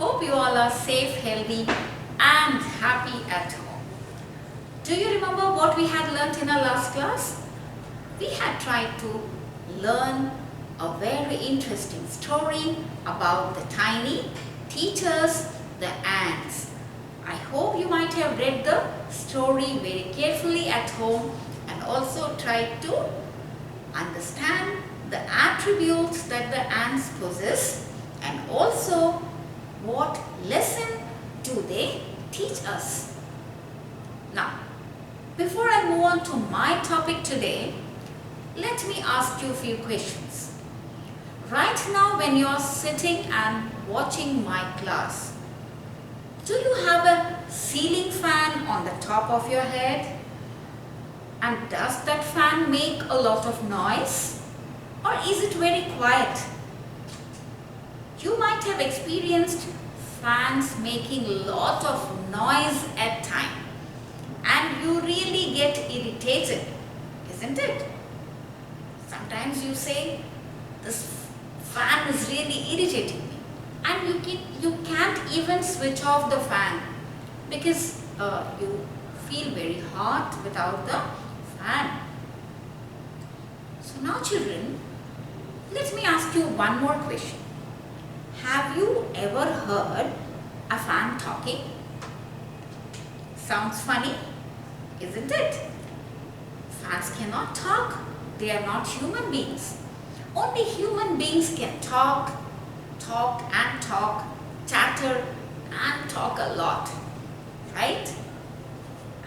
Hope you all are safe, healthy and happy at home. Do you remember what we had learnt in our last class? We had tried to learn a very interesting story about the tiny teachers, the ants. I hope you might have read the story very carefully at home and also tried to understand the attributes that the ants possess and also what lesson do they teach us. Now, before I move on to my topic today, let me ask you a few questions. Right now when you are sitting and watching my class, do you have a ceiling fan on the top of your head? And does that fan make a lot of noise? Or is it very quiet? You might have experienced fans making a lot of noise at times and you really get irritated, isn't it? Sometimes you say, this fan is really irritating me, and you can't even switch off the fan because you feel very hot without the fan. So now children, let me ask you one more question. Have you ever heard a fan talking? Sounds funny, isn't it? Fans cannot talk. They are not human beings. Only human beings can talk and talk, chatter and talk a lot, right?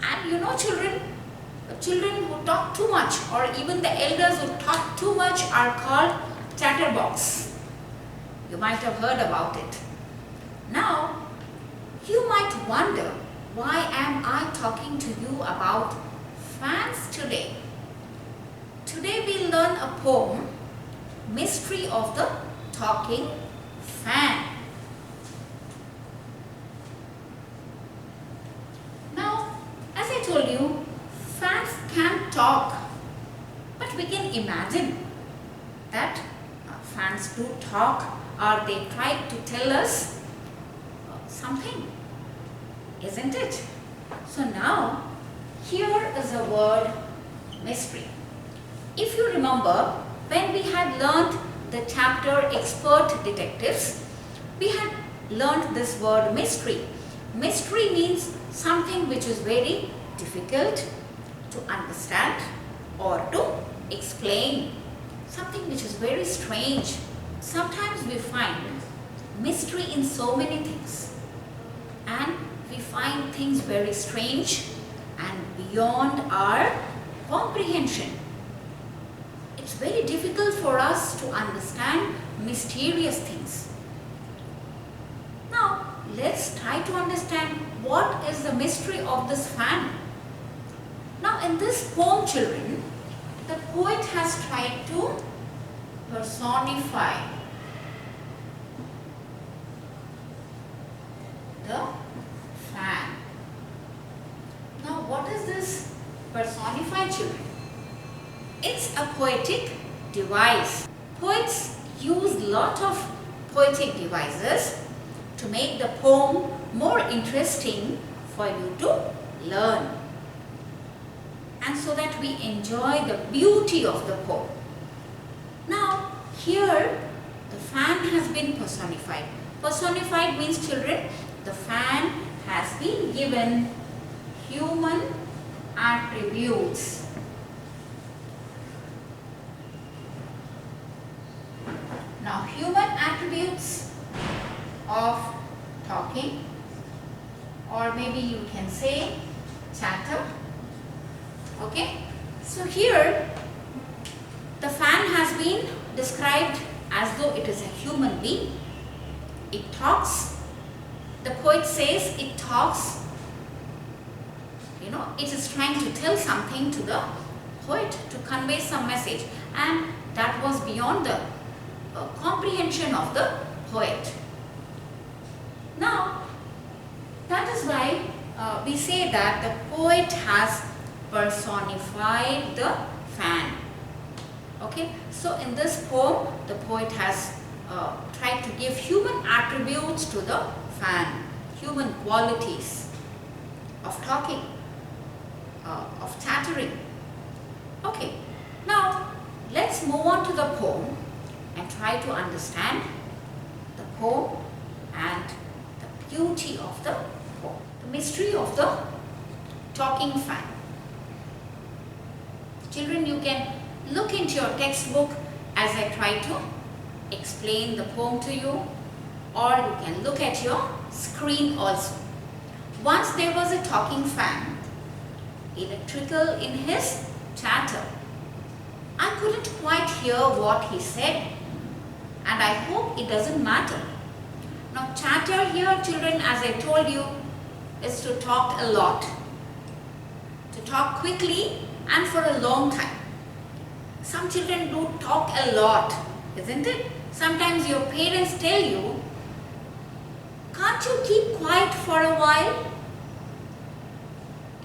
And you know children, the children who talk too much or even the elders who talk too much are called chatterbox. You might have heard about it. Now, you might wonder, why am I talking to you about fans today? Today we learn a poem, Mystery of the Talking Fan. Now, as I told you, fans can talk, but we can imagine that fans do talk or they try to tell us something, isn't it? So now, here is a word, mystery. If you remember, when we had learned the chapter Expert Detectives, we had learned this word mystery. Mystery means something which is very difficult to understand or to explain. Something which is very strange. Sometimes we find mystery in so many things, and we find things very strange and beyond our comprehension. It's very difficult for us to understand mysterious things. Now, let's try to understand what is the mystery of this fan. Now, in this poem, children, the poet has tried to personify the fan. Now, what is this personified, children? It's a poetic device. Poets use lot of poetic devices to make the poem more interesting for you to learn, and so that we enjoy the beauty of the poem. Now, here the fan has been personified. Personified means, children, the fan has been given human attributes. Now, human attributes of talking, or maybe you can say chatter. Okay, so here the fan has been described as though it is a human being. It talks. The poet says it talks. You know, it is trying to tell something to the poet, to convey some message, and that was beyond the comprehension of the poet. Now, that is why we say that the poet has personified the fan. Okay, so in this poem, the poet has tried to give human attributes to the fan, human qualities of talking, of chattering. Okay, now let's move on to the poem and try to understand the poem and the beauty of the poem, the mystery of the talking fan. Children, you can look into your textbook as I try to explain the poem to you, or you can look at your screen also. Once there was a talking fan, electrical in his chatter. I couldn't quite hear what he said, and I hope it doesn't matter. Now, chatter here, children, as I told you, is to talk a lot, to talk quickly and for a long time. Some children do talk a lot, isn't it? Sometimes your parents tell you, can't you keep quiet for a while?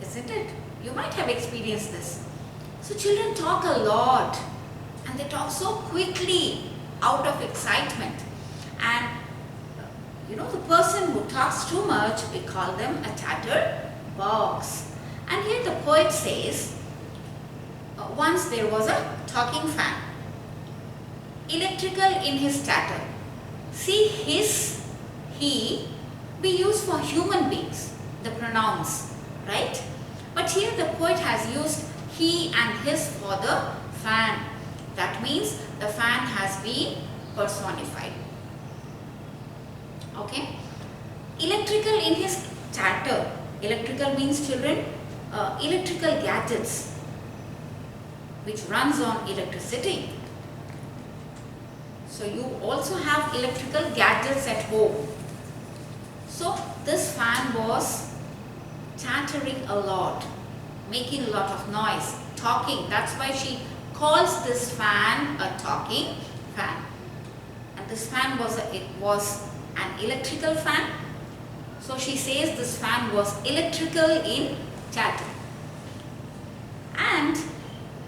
Isn't it? You might have experienced this. So children talk a lot, and they talk so quickly out of excitement. And you know, the person who talks too much, we call them a chatterbox. And here the poet says, once there was a talking fan, electrical in his chatter. See, his, he, be used for human beings, the pronouns, right? But here the poet has used he and his for the fan. That means the fan has been personified. Okay? Electrical in his chatter. Electrical means, children, electrical gadgets which runs on electricity. So you also have electrical gadgets at home. So this fan was chattering a lot, making a lot of noise, talking. That's why she calls this fan a talking fan. And this fan was an electrical fan. So she says this fan was electrical in chatter. And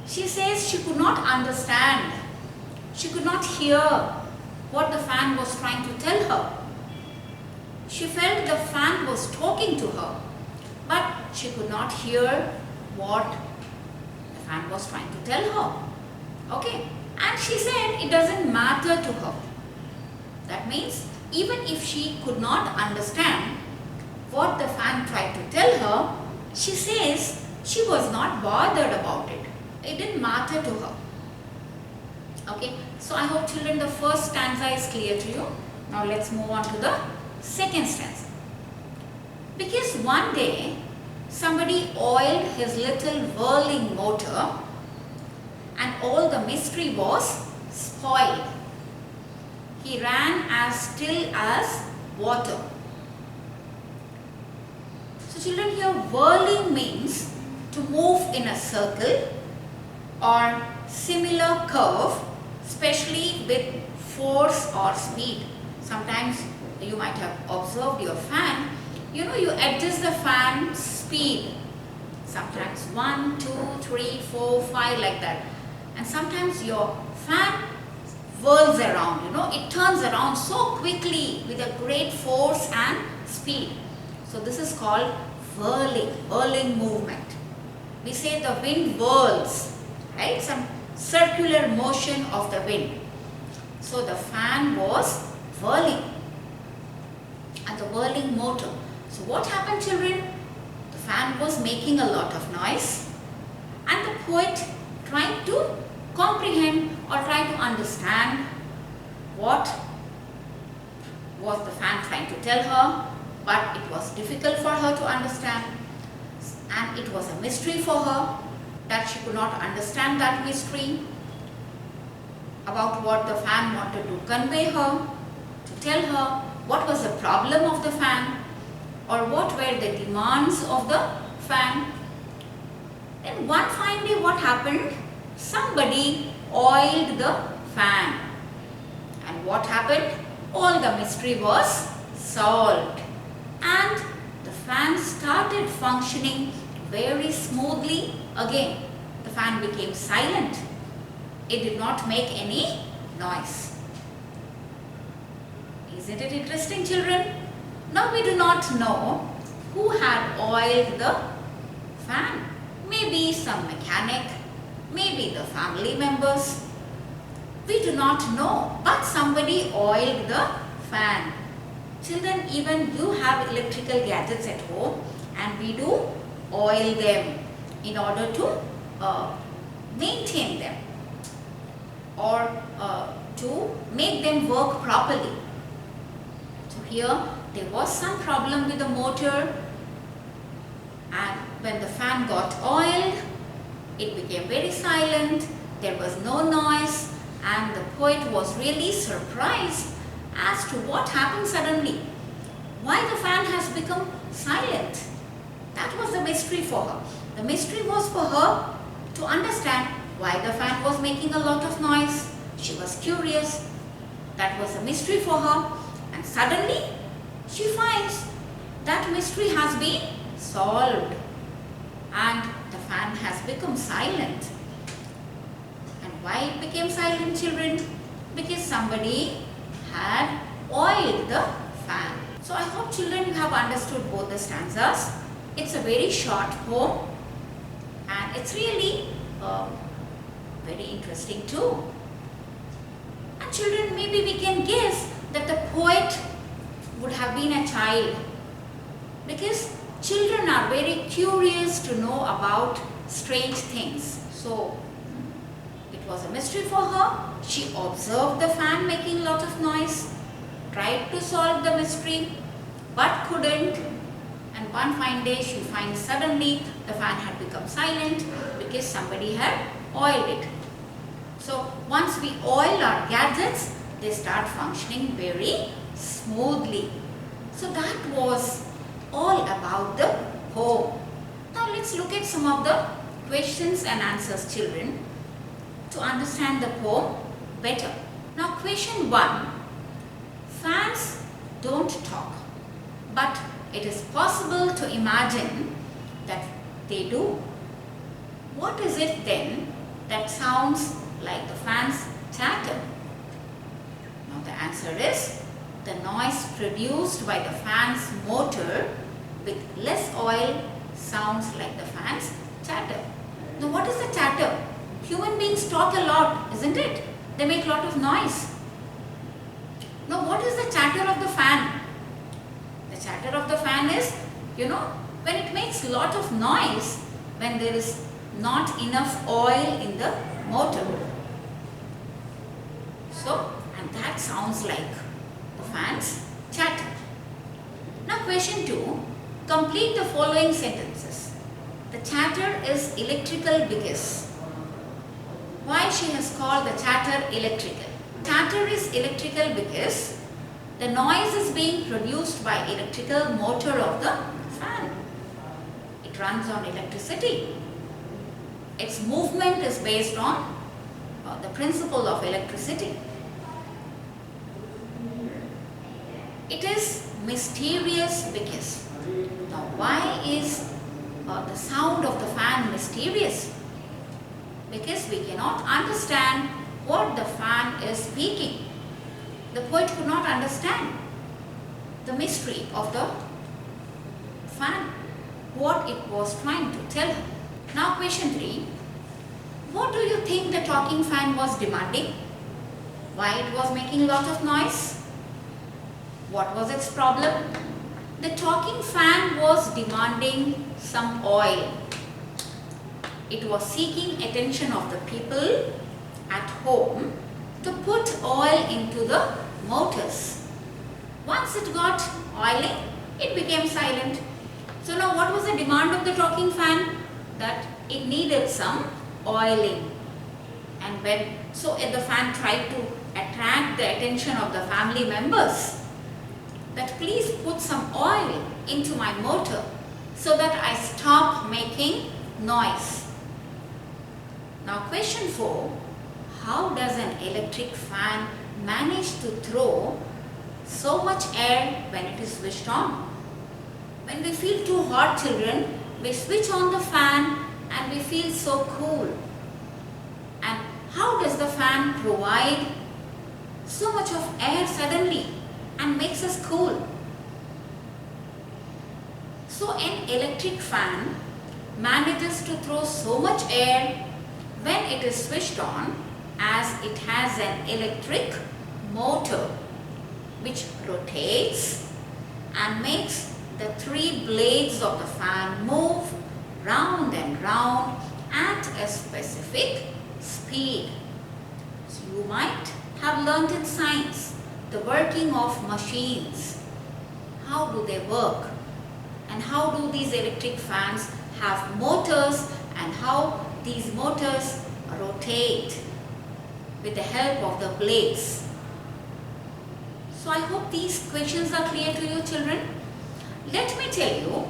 she says she could not understand. She could not hear what the fan was trying to tell her. She felt the fan was talking to her, but she could not hear what the fan was trying to tell her. Okay, and she said it doesn't matter to her. That means even if she could not understand what the fan tried to tell her, she says she was not bothered about it. It didn't matter to her. Okay, so I hope, children, the first stanza is clear to you. Now let's move on to the second stanza. Because one day somebody oiled his little whirling motor and all the mystery was spoiled. He ran as still as water. So children, here whirling means to move in a circle or similar curve, especially with force or speed. Sometimes you might have observed your fan, you know, you adjust the fan speed. Sometimes 1, 2, 3, 4, 5 like that. And sometimes your fan whirls around, you know, it turns around so quickly with a great force and speed. So this is called whirling movement. We say the wind whirls, right? Some circular motion of the wind. So the fan was whirling and the whirling motor. So what happened, children? The fan was making a lot of noise and the poet tried to comprehend or try to understand what was the fan trying to tell her, but it was difficult for her to understand, and it was a mystery for her that she could not understand that mystery about what the fan wanted to convey her, to tell her what was the problem of the fan or what were the demands of the fan. Then one fine day what happened? Somebody oiled the fan. And what happened? All the mystery was solved. And the fan started functioning very smoothly again. The fan became silent. It did not make any noise. Isn't it interesting, children? Now we do not know who had oiled the fan. Maybe some mechanic, maybe the family members. We do not know, but somebody oiled the fan. Children, even you have electrical gadgets at home and we do oil them in order to maintain them or to make them work properly. So here there was some problem with the motor, and when the fan got oiled, it became very silent, there was no noise, and the poet was really surprised as to what happened suddenly. Why the fan has become silent? That was the mystery for her. The mystery was for her to understand why the fan was making a lot of noise. She was curious. That was a mystery for her. And suddenly she finds that mystery has been solved and the fan has become silent. And why it became silent, children? Because somebody had oiled the fan. So I hope, children, you have understood both the stanzas. It's a very short poem and it's really very interesting too. And children, maybe we can guess that the poet would have been a child, because children are very curious to know about strange things. So it was a mystery for her. She observed the fan making a lot of noise, tried to solve the mystery but couldn't, and one fine day she finds suddenly the fan had become silent because somebody had oiled it. So once we oil our gadgets, they start functioning very smoothly. So that was all about the poem. Now let's look at some of the questions and answers, children, to understand the poem better. Now question 1. Fans don't talk, but it is possible to imagine that they do. What is it then that sounds like the fans chatter? Now the answer is the noise produced by the fan's motor with less oil sounds like the fan's chatter. Now what is the chatter? Human beings talk a lot, isn't it? They make a lot of noise. Now what is the chatter of the fan? The chatter of the fan is, when it makes a lot of noise when there is not enough oil in the motor. So, and that sounds like the fan's chatter. Now question 2, complete the following sentences. The chatter is electrical because. Why she has called the chatter electrical? Chatter is electrical because the noise is being produced by electrical motor of the fan. It runs on electricity. Its movement is based on the principle of electricity. It is mysterious because. Now why is the sound of the fan mysterious? Because we cannot understand what the fan is speaking. The poet could not understand the mystery of the fan, what it was trying to tell her. Now question 3, what do you think the talking fan was demanding? Why it was making a lot of noise? What was its problem? The talking fan was demanding some oil. It was seeking attention of the people at home to put oil into the motors. Once it got oiling, it became silent. So now what was the demand of the talking fan? That it needed some oiling. And the fan tried to attract the attention of the family members, that please put some oil into my motor so that I stop making noise. Now question 4, how does an electric fan manage to throw so much air when it is switched on? When we feel too hot, children, we switch on the fan and we feel so cool. And how does the fan provide so much of air suddenly and makes us cool. So an electric fan manages to throw so much air when it is switched on, as it has an electric motor which rotates and makes the three blades of the fan move round and round at a specific speed. So you might have learnt in science the working of machines. How do they work? And how do these electric fans have motors, and how these motors rotate with the help of the blades. So I hope these questions are clear to you, children. Let me tell you,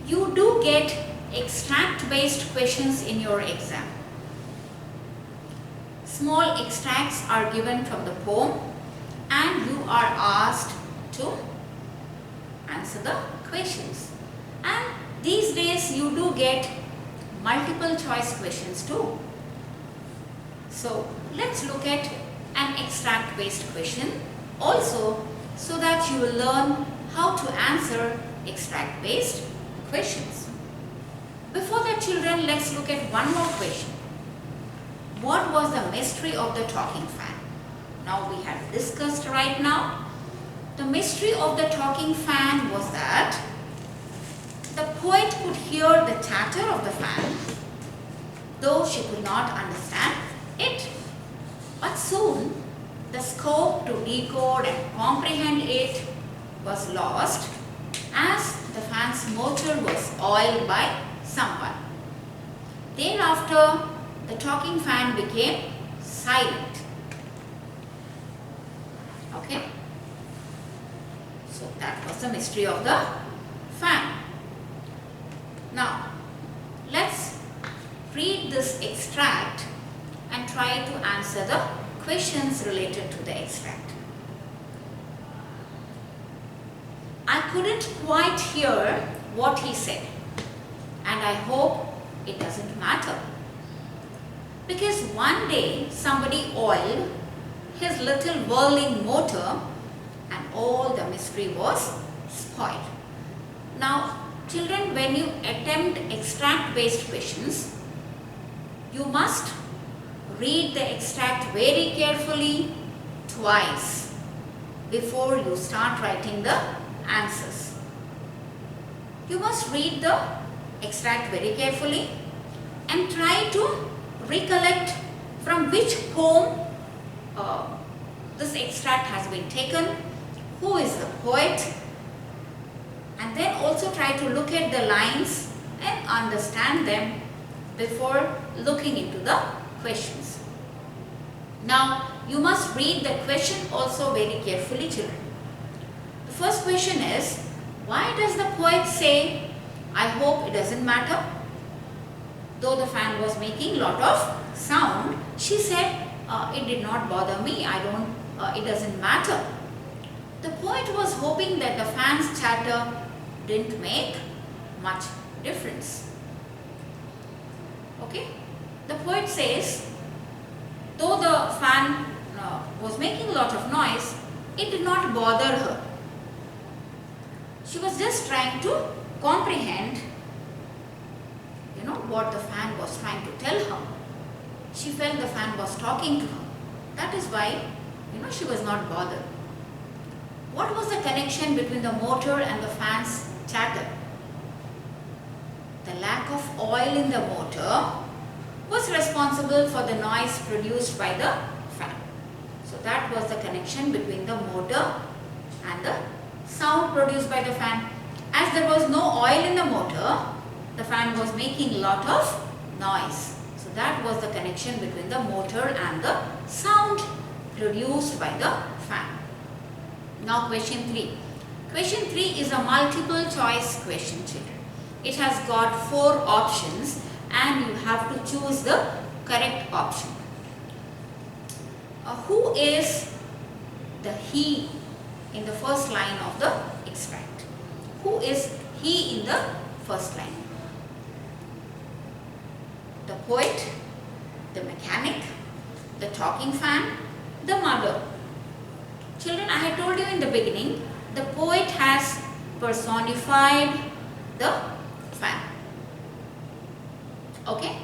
you do get extract based questions in your exam. Small extracts are given from the poem and you are asked to answer the questions. And these days you do get multiple choice questions too. So let's look at an extract based question also, so that you will learn how to answer extract based questions. Before that, children, let's look at one more question. What was the mystery of the talking fan? Now we have discussed right now. The mystery of the talking fan was that the poet could hear the chatter of the fan, though she could not understand it. But soon, the scope to decode and comprehend it was lost, as the fan's motor was oiled by someone. Thereafter, the talking fan became silent. Okay? So that was the mystery of the fan. Now, let's read this extract and try to answer the questions related to the extract. I couldn't quite hear what he said, and I hope it doesn't matter. Because one day somebody oiled his little whirling motor and all the mystery was spoiled. Now, children, when you attempt extract based questions, you must read the extract very carefully twice before you start writing the answers. You must read the extract very carefully and try to recollect from which poem this extract has been taken, who is the poet, and then also try to look at the lines and understand them before looking into the questions. Now, you must read the question also very carefully, children. The first question is, why does the poet say, I hope it doesn't matter? Though the fan was making lot of sound, she said, it did not bother me, it doesn't matter. The poet was hoping that the fan's chatter didn't make much difference. Okay? The poet says, though the fan was making a lot of noise, it did not bother her. She was just trying to comprehend, what the fan was trying to tell her. She felt the fan was talking to her. That is why, she was not bothered. What was the connection between the motor and the fan's chatter? The lack of oil in the motor was responsible for the noise produced by the fan. So that was the connection between the motor and the sound produced by the fan. As there was no oil in the motor, the fan was making a lot of noise. So that was the connection between the motor and the sound produced by the fan. Now question 3. Question 3 is a multiple choice question, children. It has got 4 options and you have to choose the correct option. Who is the he in the first line of the extract? Who is he in the first line? The poet, the mechanic, the talking fan, the mother. Children, I had told you in the beginning, the poet has personified the fan. Okay?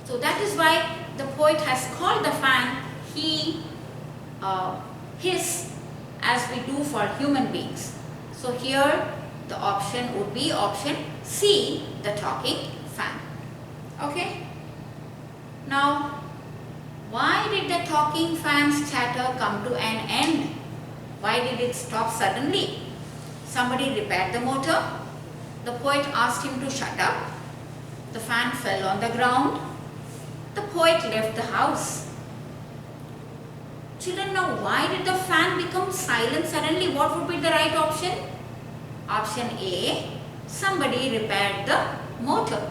So that is why the poet has called the fan he, his, as we do for human beings. So here the option would be option C, the talking fan. Okay? Now, why did the talking fan's chatter come to an end? Why did it stop suddenly? Somebody repaired the motor. The poet asked him to shut up. The fan fell on the ground. The poet left the house. Children, now why did the fan become silent suddenly? What would be the right option? Option A, somebody repaired the motor.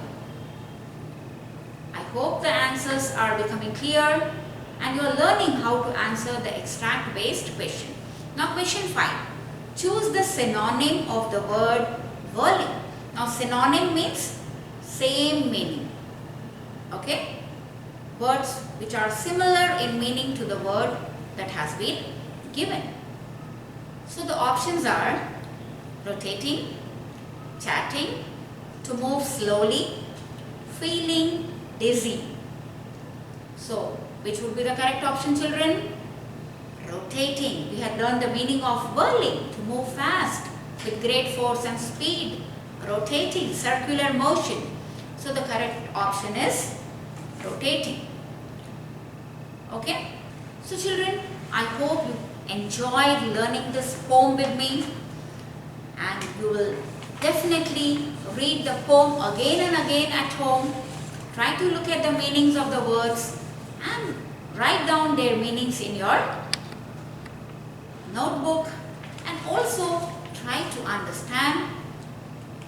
I hope the answers are becoming clear and you are learning how to answer the extract based question. Now question 5. Choose the synonym of the word whirling. Now synonym means same meaning. Okay? Words which are similar in meaning to the word that has been given. So the options are rotating, chatting, to move slowly, feeling dizzy. So which would be the correct option, children? Rotating. We had learned the meaning of whirling, to move fast with great force and speed. Rotating, circular motion. So the correct option is rotating. Okay? So children, I hope you enjoyed learning this poem with me, and you will definitely read the poem again and again at home. Try to look at the meanings of the words and write down their meanings in your notebook, and also try to understand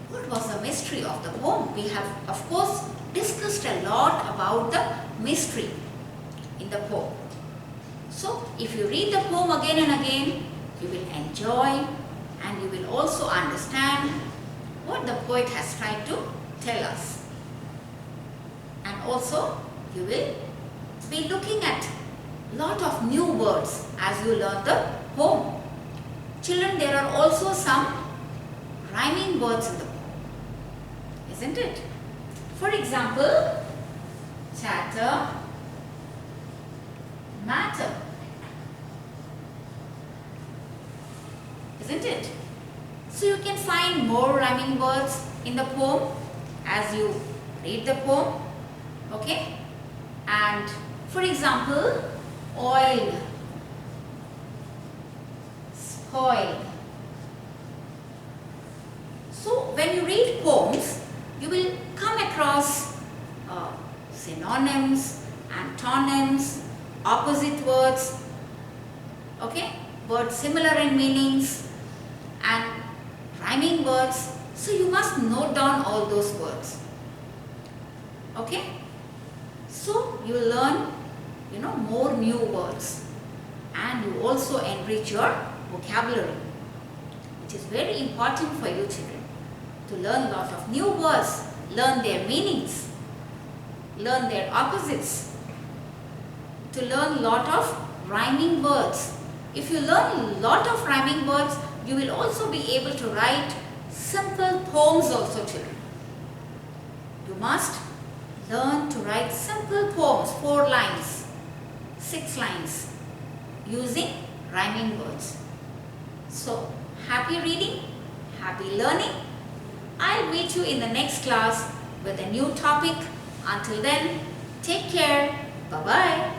what was the mystery of the poem. We have of course discussed a lot about the mystery in the poem. So if you read the poem again and again, you will enjoy and you will also understand what the poet has tried to tell us. And also you will be looking at lot of new words as you learn the poem. Children, there are also some rhyming words in the poem, isn't it? For example, chatter, matter, isn't it? So you can find more rhyming words in the poem as you read the poem. Okay? And for example, oil, spoil. So when you read poems, you will come across synonyms, antonyms, opposite words, okay, words similar in meanings, and rhyming words. So you must note down all those words. Okay? So you learn, more new words, and you also enrich your vocabulary, which is very important for you children, to learn a lot of new words, learn their meanings, learn their opposites, to learn a lot of rhyming words. If you learn a lot of rhyming words, you will also be able to write simple poems also, children. You must learn to write simple poems, 4 lines, 6 lines, using rhyming words. So, happy reading, happy learning. I'll meet you in the next class with a new topic. Until then, take care. Bye-bye.